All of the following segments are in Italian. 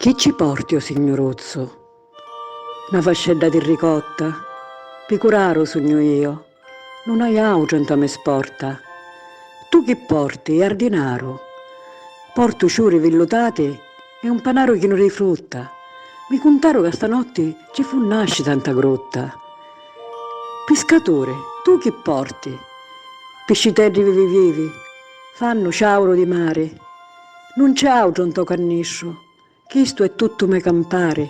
Chi ci porti, o signorozzo? Una fascetta di ricotta? Picuraro sogno io, non hai auto me sporta. Tu chi porti? Ardinaro. Porto ciuri vellutati e un panaro chino di frutta. Mi contaro che stanotte ci fu nasci tanta grotta. Pescatore, tu chi porti? Pescitelli vivi vivi, fanno ciauro di mare. Non c'è auto in to canniscio, chisto è tutto me campare.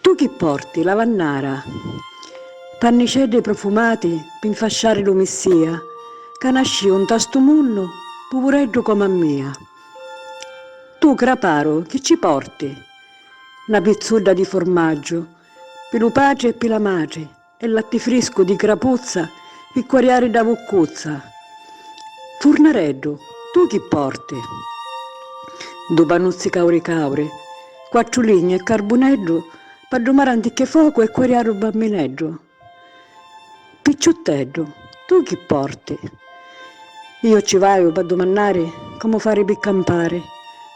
Tu chi porti? Lavannara, pannicelli profumati per infasciare l'omessia, che nasci un tasto munno, poveretto come a mia. Tu, craparo, chi ci porti? Una pizzudda di formaggio, per lo pace e per la madre, e latte fresco di crapuzza, per quariare da vuccuzza. Furnareddo, tu chi porti? Due panuzzi caure caure, quattro ligne e carbonello, per domare antiche fuoco e quariare un bambinello. Picciottello, tu chi porti? Io ci vaio per domandare come fare per campare.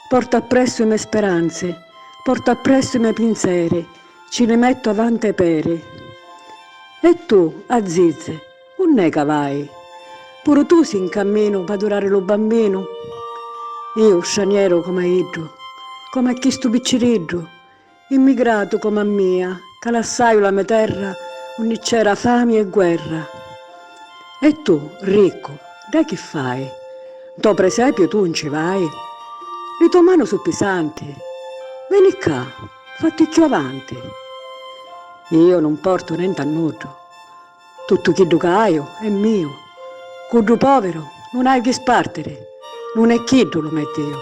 Porto appresso le mie speranze, porto appresso i miei pensieri, ci li metto avanti ai pere. E tu, Azize, non è che vai? Pure tu sei in cammino per adorare lo bambino? Io, straniero come idro, come chi sto picciridro, immigrato come a mia, che lassaio la mia terra, onde c'era fame e guerra. E tu, ricco, da che fai? Do presepio tu non ci vai? Le tue mani sono pesanti. Vieni qua, fatti più avanti. Io non porto niente a nudo. Tutto quello che hai è mio. Quello povero non hai che spartere. Non è chi lo metti io.